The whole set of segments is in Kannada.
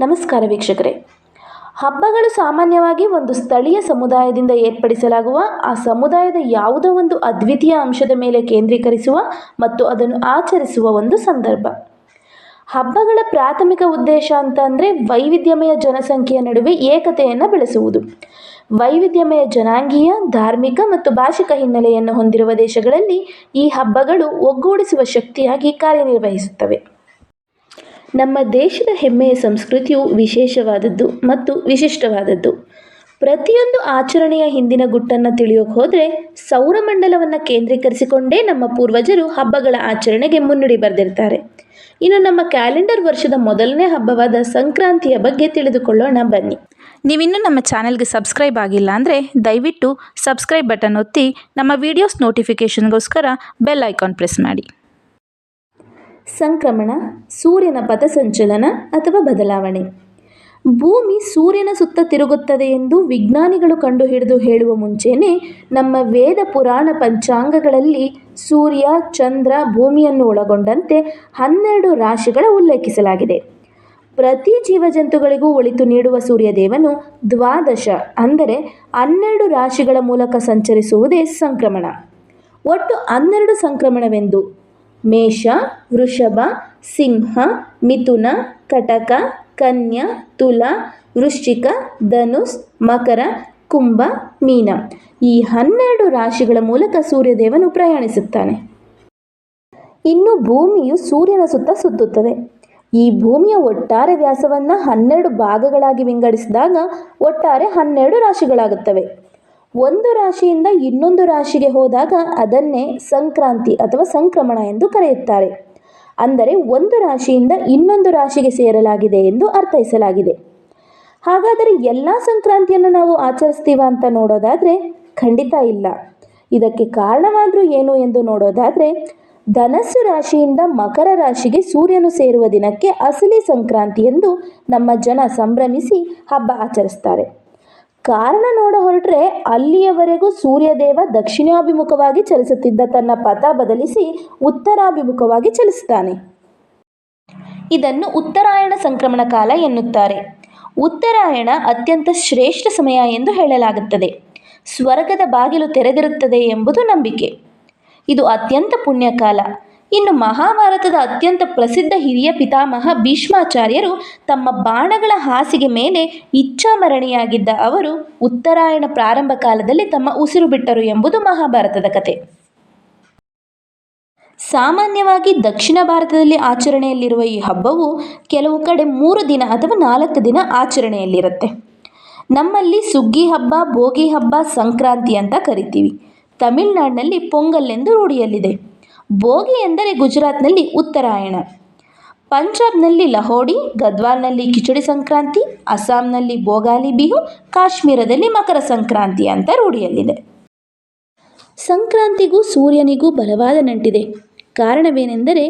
ನಮಸ್ಕಾರ ವೀಕ್ಷಕರೇ. ಹಬ್ಬಗಳು ಸಾಮಾನ್ಯವಾಗಿ ಒಂದು ಸ್ಥಳೀಯ ಸಮುದಾಯದಿಂದ ಏರ್ಪಡಿಸಲಾಗುವ ಆ ಸಮುದಾಯದ ಯಾವುದೋ ಒಂದು ಅದ್ವಿತೀಯ ಅಂಶದ ಮೇಲೆ ಕೇಂದ್ರೀಕರಿಸುವ ಮತ್ತು ಅದನ್ನು ಆಚರಿಸುವ ಒಂದು ಸಂದರ್ಭ. ಹಬ್ಬಗಳ ಪ್ರಾಥಮಿಕ ಉದ್ದೇಶ ಅಂದರೆ ವೈವಿಧ್ಯಮಯ ಜನಸಂಖ್ಯೆಯ ನಡುವೆ ಏಕತೆಯನ್ನು ಬೆಳೆಸುವುದು. ವೈವಿಧ್ಯಮಯ ಜನಾಂಗೀಯ, ಧಾರ್ಮಿಕ ಮತ್ತು ಭಾಷಿಕ ಹಿನ್ನೆಲೆಯನ್ನು ಹೊಂದಿರುವ ದೇಶಗಳಲ್ಲಿ ಈ ಹಬ್ಬಗಳು ಒಗ್ಗೂಡಿಸುವ ಶಕ್ತಿಯಾಗಿ ಕಾರ್ಯನಿರ್ವಹಿಸುತ್ತವೆ. ನಮ್ಮ ದೇಶದ ಹೆಮ್ಮೆಯ ಸಂಸ್ಕೃತಿಯು ವಿಶೇಷವಾದದ್ದು ಮತ್ತು ವಿಶಿಷ್ಟವಾದದ್ದು. ಪ್ರತಿಯೊಂದು ಆಚರಣೆಯ ಹಿಂದಿನ ಗುಟ್ಟನ್ನು ತಿಳಿಯೋಕೆ ಹೋದರೆ ಸೌರಮಂಡಲವನ್ನು ಕೇಂದ್ರೀಕರಿಸಿಕೊಂಡೇ ನಮ್ಮ ಪೂರ್ವಜರು ಹಬ್ಬಗಳ ಆಚರಣೆಗೆ ಮುನ್ನುಡಿ ಬರೆದಿರ್ತಾರೆ. ಇನ್ನು ನಮ್ಮ ಕ್ಯಾಲೆಂಡರ್ ವರ್ಷದ ಮೊದಲನೇ ಹಬ್ಬವಾದ ಸಂಕ್ರಾಂತಿಯ ಬಗ್ಗೆ ತಿಳಿದುಕೊಳ್ಳೋಣ ಬನ್ನಿ. ನೀವಿನ್ನೂ ನಮ್ಮ ಚಾನೆಲ್ಗೆ ಸಬ್ಸ್ಕ್ರೈಬ್ ಆಗಿಲ್ಲ ಅಂದರೆ ದಯವಿಟ್ಟು ಸಬ್ಸ್ಕ್ರೈಬ್ ಬಟನ್ ಒತ್ತಿ ನಮ್ಮ ವಿಡಿಯೋಸ್ ನೋಟಿಫಿಕೇಷನ್ಗೋಸ್ಕರ ಬೆಲ್ ಐಕಾನ್ ಪ್ರೆಸ್ ಮಾಡಿ. ಸಂಕ್ರಮಣ, ಸೂರ್ಯನ ಪಥಸಂಚಲನ ಅಥವಾ ಬದಲಾವಣೆ. ಭೂಮಿ ಸೂರ್ಯನ ಸುತ್ತ ತಿರುಗುತ್ತದೆ ಎಂದು ವಿಜ್ಞಾನಿಗಳು ಕಂಡುಹಿಡಿದು ಹೇಳುವ ಮುಂಚೆನೇ ನಮ್ಮ ವೇದ ಪುರಾಣ ಪಂಚಾಂಗಗಳಲ್ಲಿ ಸೂರ್ಯ, ಚಂದ್ರ, ಭೂಮಿಯನ್ನು ಒಳಗೊಂಡಂತೆ 12 ರಾಶಿಗಳ ಉಲ್ಲೇಖಿಸಲಾಗಿದೆ. ಪ್ರತಿ ಜೀವಜಂತುಗಳಿಗೂ ಒಳಿತು ನೀಡುವ ಸೂರ್ಯದೇವನು ದ್ವಾದಶ ಅಂದರೆ 12 ರಾಶಿಗಳ ಮೂಲಕ ಸಂಚರಿಸುವುದೇ ಸಂಕ್ರಮಣ. ಒಟ್ಟು 12 ಸಂಕ್ರಮಣವೆಂದು ಮೇಷ, ವೃಷಭ, ಸಿಂಹ, ಮಿಥುನ, ಕಟಕ, ಕನ್ಯಾ, ತುಲಾ, ವೃಶ್ಚಿಕ, ಧನುಸ್, ಮಕರ, ಕುಂಭ, ಮೀನ ಈ 12 ರಾಶಿಗಳ ಮೂಲಕ ಸೂರ್ಯದೇವನು ಪ್ರಯಾಣಿಸುತ್ತಾನೆ. ಇನ್ನು ಭೂಮಿಯು ಸೂರ್ಯನ ಸುತ್ತ ಸುತ್ತುತ್ತದೆ. ಈ ಭೂಮಿಯ ಒಟ್ಟಾರೆ ವ್ಯಾಸವನ್ನು 12 ಭಾಗಗಳಾಗಿ ವಿಂಗಡಿಸಿದಾಗ ಒಟ್ಟಾರೆ 12 ರಾಶಿಗಳಾಗುತ್ತವೆ. ಒಂದು ರಾಶಿಯಿಂದ ಇನ್ನೊಂದು ರಾಶಿಗೆ ಹೋದಾಗ ಅದನ್ನೇ ಸಂಕ್ರಾಂತಿ ಅಥವಾ ಸಂಕ್ರಮಣ ಎಂದು ಕರೆಯುತ್ತಾರೆ. ಅಂದರೆ ಒಂದು ರಾಶಿಯಿಂದ ಇನ್ನೊಂದು ರಾಶಿಗೆ ಸೇರಲಾಗಿದೆ ಎಂದು ಅರ್ಥೈಸಲಾಗಿದೆ. ಹಾಗಾದರೆ ಎಲ್ಲ ಸಂಕ್ರಾಂತಿಯನ್ನು ನಾವು ಆಚರಿಸ್ತೀವ ಅಂತ ನೋಡೋದಾದರೆ ಖಂಡಿತ ಇಲ್ಲ. ಇದಕ್ಕೆ ಕಾರಣವಾದರೂ ಏನು ಎಂದು ನೋಡೋದಾದರೆ ಧನಸ್ಸು ರಾಶಿಯಿಂದ ಮಕರ ರಾಶಿಗೆ ಸೂರ್ಯನು ಸೇರುವ ದಿನಕ್ಕೆ ಅಸಲಿ ಸಂಕ್ರಾಂತಿ ಎಂದು ನಮ್ಮ ಜನ ಸಂಭ್ರಮಿಸಿ ಹಬ್ಬ ಆಚರಿಸ್ತಾರೆ. ಕಾರಣ ನೋಡ ಹೊರಟ್ರೆ ಅಲ್ಲಿಯವರೆಗೂ ಸೂರ್ಯದೇವ ದಕ್ಷಿಣಾಭಿಮುಖವಾಗಿ ಚಲಿಸುತ್ತಿದ್ದ ತನ್ನ ಪಥ ಬದಲಿಸಿ ಉತ್ತರಾಭಿಮುಖವಾಗಿ ಚಲಿಸುತ್ತಾನೆ. ಇದನ್ನು ಉತ್ತರಾಯಣ ಸಂಕ್ರಮಣ ಕಾಲ ಎನ್ನುತ್ತಾರೆ. ಉತ್ತರಾಯಣ ಅತ್ಯಂತ ಶ್ರೇಷ್ಠ ಸಮಯ ಎಂದು ಹೇಳಲಾಗುತ್ತದೆ. ಸ್ವರ್ಗದ ಬಾಗಿಲು ತೆರೆದಿರುತ್ತದೆ ಎಂಬುದು ನಂಬಿಕೆ. ಇದು ಅತ್ಯಂತ ಪುಣ್ಯಕಾಲ. ಇನ್ನು ಮಹಾಭಾರತದ ಅತ್ಯಂತ ಪ್ರಸಿದ್ಧ ಹಿರಿಯ ಪಿತಾಮಹ ಭೀಷ್ಮಾಚಾರ್ಯರು ತಮ್ಮ ಬಾಣಗಳ ಹಾಸಿಗೆ ಮೇಲೆ ಇಚ್ಛಾಮರಣಿಯಾಗಿದ್ದ ಅವರು ಉತ್ತರಾಯಣ ಪ್ರಾರಂಭ ಕಾಲದಲ್ಲಿ ತಮ್ಮ ಉಸಿರು ಬಿಟ್ಟರು ಎಂಬುದು ಮಹಾಭಾರತದ ಕಥೆ. ಸಾಮಾನ್ಯವಾಗಿ ದಕ್ಷಿಣ ಭಾರತದಲ್ಲಿ ಆಚರಣೆಯಲ್ಲಿರುವ ಈ ಹಬ್ಬವು ಕೆಲವು ಕಡೆ 3 ದಿನ ಅಥವಾ 4 ದಿನ ಆಚರಣೆಯಲ್ಲಿರುತ್ತೆ. ನಮ್ಮಲ್ಲಿ ಸುಗ್ಗಿ ಹಬ್ಬ, ಭೋಗಿ ಹಬ್ಬ, ಸಂಕ್ರಾಂತಿ ಅಂತ ಕರಿತೀವಿ. ತಮಿಳುನಾಡಿನಲ್ಲಿ ಪೊಂಗಲ್ ಎಂದು ರೂಢಿಯಲ್ಲಿದೆ. ಭೋಗಿ ಎಂದರೆ ಗುಜರಾತ್ನಲ್ಲಿ ಉತ್ತರಾಯಣ, ಪಂಜಾಬ್ನಲ್ಲಿ ಲಹೋಡಿ, ಗದ್ವಾಲ್ನಲ್ಲಿ ಕಿಚಡಿ ಸಂಕ್ರಾಂತಿ, ಅಸ್ಸಾಂನಲ್ಲಿ ಭೋಗಾಲಿ ಬಿಹು, ಕಾಶ್ಮೀರದಲ್ಲಿ ಮಕರ ಸಂಕ್ರಾಂತಿ ಅಂತ ರೂಢಿಯಲ್ಲಿದೆ. ಸಂಕ್ರಾಂತಿಗೂ ಸೂರ್ಯನಿಗೂ ಬಲವಾದ ನಂಟಿದೆ. ಕಾರಣವೇನೆಂದರೆ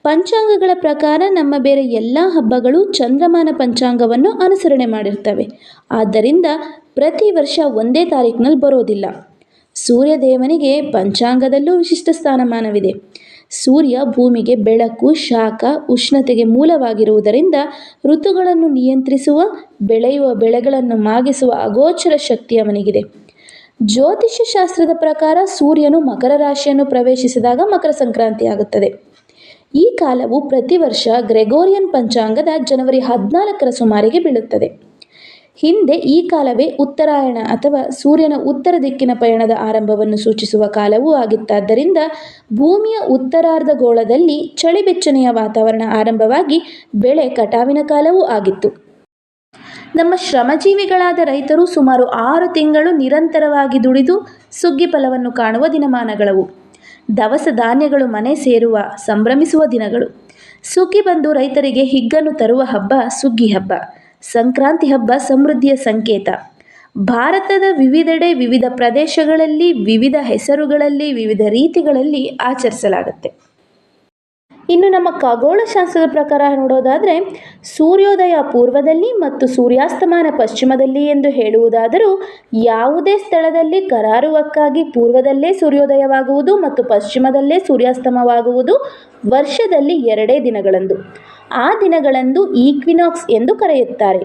ಪಂಚಾಂಗಗಳ ಪ್ರಕಾರ ನಮ್ಮ ಬೇರೆ ಎಲ್ಲ ಹಬ್ಬಗಳು ಚಂದ್ರಮಾನ ಪಂಚಾಂಗವನ್ನು ಅನುಸರಣೆ ಮಾಡಿರ್ತವೆ. ಆದ್ದರಿಂದ ಪ್ರತಿ ವರ್ಷ ಒಂದೇ ತಾರೀಕಿನಲ್ಲಿ ಬರೋದಿಲ್ಲ. ಸೂರ್ಯದೇವನಿಗೆ ಪಂಚಾಂಗದಲ್ಲೂ ವಿಶಿಷ್ಟ ಸ್ಥಾನಮಾನವಿದೆ. ಸೂರ್ಯ ಭೂಮಿಗೆ ಬೆಳಕು, ಶಾಖ, ಉಷ್ಣತೆಗೆ ಮೂಲವಾಗಿರುವುದರಿಂದ ಋತುಗಳನ್ನು ನಿಯಂತ್ರಿಸುವ, ಬೆಳೆಯುವ ಬೆಳೆಗಳನ್ನು ಮಾಗಿಸುವ ಅಗೋಚರ ಶಕ್ತಿ ಅವನಿಗಿದೆ. ಜ್ಯೋತಿಷ್ಯ ಶಾಸ್ತ್ರದ ಪ್ರಕಾರ ಸೂರ್ಯನು ಮಕರ ರಾಶಿಯನ್ನು ಪ್ರವೇಶಿಸಿದಾಗ ಮಕರ ಸಂಕ್ರಾಂತಿ ಆಗುತ್ತದೆ. ಈ ಕಾಲವು ಪ್ರತಿ ವರ್ಷ ಗ್ರೆಗೋರಿಯನ್ ಪಂಚಾಂಗದ ಜನವರಿ 14ರ ಸುಮಾರಿಗೆ ಬೀಳುತ್ತದೆ. ಹಿಂದೆ ಈ ಕಾಲವೇ ಉತ್ತರಾಯಣ ಅಥವಾ ಸೂರ್ಯನ ಉತ್ತರ ದಿಕ್ಕಿನ ಪಯಣದ ಆರಂಭವನ್ನು ಸೂಚಿಸುವ ಕಾಲವೂ ಆಗಿತ್ತಾದ್ದರಿಂದ ಭೂಮಿಯ ಉತ್ತರಾರ್ಧಗೋಳದಲ್ಲಿ ಚಳಿ ಬೆಚ್ಚನೆಯ ವಾತಾವರಣ ಆರಂಭವಾಗಿ ಬೆಳೆ ಕಟಾವಿನ ಕಾಲವೂ ಆಗಿತ್ತು. ನಮ್ಮ ಶ್ರಮಜೀವಿಗಳಾದ ರೈತರು ಸುಮಾರು 6 ತಿಂಗಳು ನಿರಂತರವಾಗಿ ದುಡಿದು ಸುಗ್ಗಿ ಫಲವನ್ನು ಕಾಣುವ ದಿನಮಾನಗಳವು. ದವಸ ಧಾನ್ಯಗಳು ಮನೆ ಸೇರುವ, ಸಂಭ್ರಮಿಸುವ ದಿನಗಳು. ಸುಗ್ಗಿ ಬಂದು ರೈತರಿಗೆ ಹಿಗ್ಗನ್ನು ತರುವ ಹಬ್ಬ ಸುಗ್ಗಿ ಹಬ್ಬ. ಸಂಕ್ರಾಂತಿ ಹಬ್ಬ ಸಮೃದ್ಧಿಯ ಸಂಕೇತ. ಭಾರತದ ವಿವಿಧೆಡೆ, ವಿವಿಧ ಪ್ರದೇಶಗಳಲ್ಲಿ, ವಿವಿಧ ಹೆಸರುಗಳಲ್ಲಿ, ವಿವಿಧ ರೀತಿಗಳಲ್ಲಿ ಆಚರಿಸಲಾಗುತ್ತೆ. ಇನ್ನು ನಮ್ಮ ಖಗೋಳಶಾಸ್ತ್ರದ ಪ್ರಕಾರ ನೋಡೋದಾದರೆ ಸೂರ್ಯೋದಯ ಪೂರ್ವದಲ್ಲಿ ಮತ್ತು ಸೂರ್ಯಾಸ್ತಮಾನ ಪಶ್ಚಿಮದಲ್ಲಿ ಎಂದು ಹೇಳುವುದಾದರೂ ಯಾವುದೇ ಸ್ಥಳದಲ್ಲಿ ಕರಾರುವಕ್ಕಾಗಿ ಪೂರ್ವದಲ್ಲೇ ಸೂರ್ಯೋದಯವಾಗುವುದು ಮತ್ತು ಪಶ್ಚಿಮದಲ್ಲೇ ಸೂರ್ಯಾಸ್ತಮವಾಗುವುದು ವರ್ಷದಲ್ಲಿ 2 ದಿನಗಳಂದು. ಆ ದಿನಗಳಂದು ಈಕ್ವಿನಾಕ್ಸ್ ಎಂದು ಕರೆಯುತ್ತಾರೆ.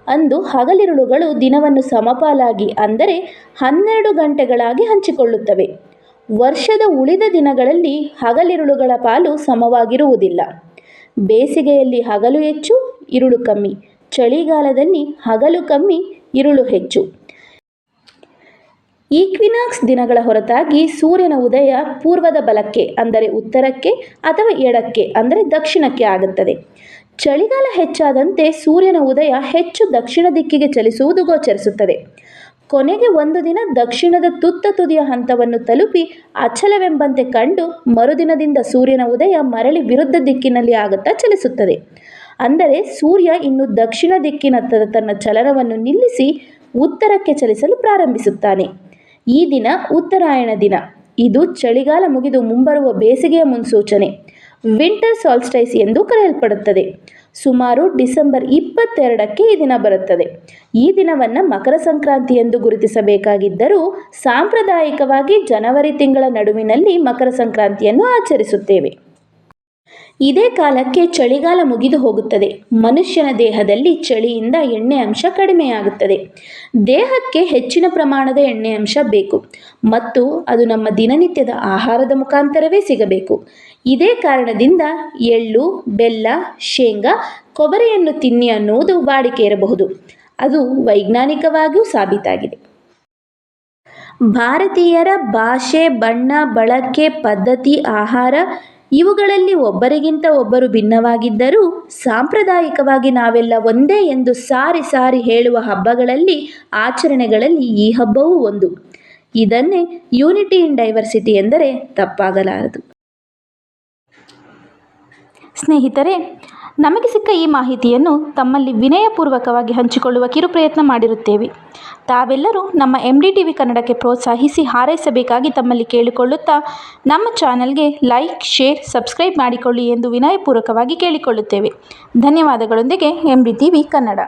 ಅಂದು ಹಗಲಿರುಳುಗಳು ದಿನವನ್ನು ಸಮಪಾಲಾಗಿ ಅಂದರೆ 12 ಗಂಟೆಗಳಾಗಿ ಹಂಚಿಕೊಳ್ಳುತ್ತವೆ. ವರ್ಷದ ಉಳಿದ ದಿನಗಳಲ್ಲಿ ಹಗಲಿರುಳುಗಳ ಪಾಲು ಸಮವಾಗಿರುವುದಿಲ್ಲ. ಬೇಸಿಗೆಯಲ್ಲಿ ಹಗಲು ಹೆಚ್ಚು, ಇರುಳು ಕಮ್ಮಿ. ಚಳಿಗಾಲದಲ್ಲಿ ಹಗಲು ಕಮ್ಮಿ, ಇರುಳು ಹೆಚ್ಚು. ಈಕ್ವಿನಾಕ್ಸ್ ದಿನಗಳ ಹೊರತಾಗಿ ಸೂರ್ಯನ ಉದಯ ಪೂರ್ವದ ಬಲಕ್ಕೆ ಅಂದರೆ ಉತ್ತರಕ್ಕೆ ಅಥವಾ ಎಡಕ್ಕೆ ಅಂದರೆ ದಕ್ಷಿಣಕ್ಕೆ ಆಗುತ್ತದೆ. ಚಳಿಗಾಲ ಹೆಚ್ಚಾದಂತೆ ಸೂರ್ಯನ ಉದಯ ಹೆಚ್ಚು ದಕ್ಷಿಣ ದಿಕ್ಕಿಗೆ ಚಲಿಸುವುದು ಗೋಚರಿಸುತ್ತದೆ. ಕೊನೆಗೆ ಒಂದು ದಿನ ದಕ್ಷಿಣದ ತುತ್ತ ತುದಿಯ ಹಂತವನ್ನು ತಲುಪಿ ಅಚಲವೆಂಬಂತೆ ಕಂಡು ಮರುದಿನದಿಂದ ಸೂರ್ಯನ ಉದಯ ಮರಳಿ ವಿರುದ್ಧ ದಿಕ್ಕಿನಲ್ಲಿ ಆಗುತ್ತಾ ಚಲಿಸುತ್ತದೆ. ಅಂದರೆ ಸೂರ್ಯ ಇನ್ನು ದಕ್ಷಿಣ ದಿಕ್ಕಿನತ್ತ ತನ್ನ ಚಲನವನ್ನು ನಿಲ್ಲಿಸಿ ಉತ್ತರಕ್ಕೆ ಚಲಿಸಲು ಪ್ರಾರಂಭಿಸುತ್ತಾನೆ. ಈ ದಿನ ಉತ್ತರಾಯಣ ದಿನ. ಇದು ಚಳಿಗಾಲ ಮುಗಿದು ಮುಂಬರುವ ಬೇಸಿಗೆಯ ಮುನ್ಸೂಚನೆ, ವಿಂಟರ್ ಸಾಲ್ಸ್ಟೈಸ್ ಎಂದು ಕರೆಯಲ್ಪಡುತ್ತದೆ. ಸುಮಾರು ಡಿಸೆಂಬರ್ 22ಕ್ಕೆ ಈ ದಿನ ಬರುತ್ತದೆ. ಈ ದಿನವನ್ನು ಮಕರ ಸಂಕ್ರಾಂತಿ ಎಂದು ಗುರುತಿಸಬೇಕಾಗಿದ್ದರೂ ಸಾಂಪ್ರದಾಯಿಕವಾಗಿ ಜನವರಿ ತಿಂಗಳ ನಡುವಿನಲ್ಲಿ ಮಕರ ಸಂಕ್ರಾಂತಿಯನ್ನು ಆಚರಿಸುತ್ತೇವೆ. ಇದೇ ಕಾಲಕ್ಕೆ ಚಳಿಗಾಲ ಮುಗಿದು ಹೋಗುತ್ತದೆ. ಮನುಷ್ಯನ ದೇಹದಲ್ಲಿ ಚಳಿಯಿಂದ ಎಣ್ಣೆ ಅಂಶ ಕಡಿಮೆಯಾಗುತ್ತದೆ. ದೇಹಕ್ಕೆ ಹೆಚ್ಚಿನ ಪ್ರಮಾಣದ ಎಣ್ಣೆ ಅಂಶ ಬೇಕು ಮತ್ತು ಅದು ನಮ್ಮ ದಿನನಿತ್ಯದ ಆಹಾರದ ಮುಖಾಂತರವೇ ಸಿಗಬೇಕು. ಇದೇ ಕಾರಣದಿಂದ ಎಳ್ಳು, ಬೆಲ್ಲ, ಶೇಂಗಾ, ಕೊಬ್ಬರಿಯನ್ನು ತಿನ್ನಿ ಅನ್ನುವುದು ವಾಡಿಕೆ ಇರಬಹುದು. ಅದು ವೈಜ್ಞಾನಿಕವಾಗಿಯೂ ಸಾಬೀತಾಗಿದೆ. ಭಾರತೀಯರ ಭಾಷೆ, ಬಣ್ಣ, ಬಳಕೆ, ಪದ್ಧತಿ, ಆಹಾರ ಇವುಗಳಲ್ಲಿ ಒಬ್ಬರಿಗಿಂತ ಒಬ್ಬರು ಭಿನ್ನವಾಗಿದ್ದರೂ ಸಾಂಪ್ರದಾಯಿಕವಾಗಿ ನಾವೆಲ್ಲ ಒಂದೇ ಎಂದು ಸಾರಿ ಸಾರಿ ಹೇಳುವ ಹಬ್ಬಗಳಲ್ಲಿ, ಆಚರಣೆಗಳಲ್ಲಿ ಈ ಹಬ್ಬವೂ ಒಂದು. ಇದನ್ನೇ ಯೂನಿಟಿ ಇನ್ ಡೈವರ್ಸಿಟಿ ಎಂದರೆ ತಪ್ಪಾಗಲಾರದು. ಸ್ನೇಹಿತರೆ, ನಮಗೆ ಸಿಕ್ಕ ಈ ಮಾಹಿತಿಯನ್ನು ತಮ್ಮಲ್ಲಿ ವಿನಯಪೂರ್ವಕವಾಗಿ ಹಂಚಿಕೊಳ್ಳುವ ಕಿರುಪ್ರಯತ್ನ ಮಾಡಿರುತ್ತೇವೆ. ತಾವೆಲ್ಲರೂ ನಮ್ಮ MDTV ಕನ್ನಡಕ್ಕೆ ಪ್ರೋತ್ಸಾಹಿಸಿ ಹಾರೈಸಬೇಕಾಗಿ ತಮ್ಮಲ್ಲಿ ಕೇಳಿಕೊಳ್ಳುತ್ತಾ ನಮ್ಮ ಚಾನಲ್ಗೆ ಲೈಕ್, ಶೇರ್, ಸಬ್ಸ್ಕ್ರೈಬ್ ಮಾಡಿಕೊಳ್ಳಿ ಎಂದು ವಿನಯಪೂರ್ವಕವಾಗಿ ಕೇಳಿಕೊಳ್ಳುತ್ತೇವೆ. ಧನ್ಯವಾದಗಳೊಂದಿಗೆ MDTV ಕನ್ನಡ.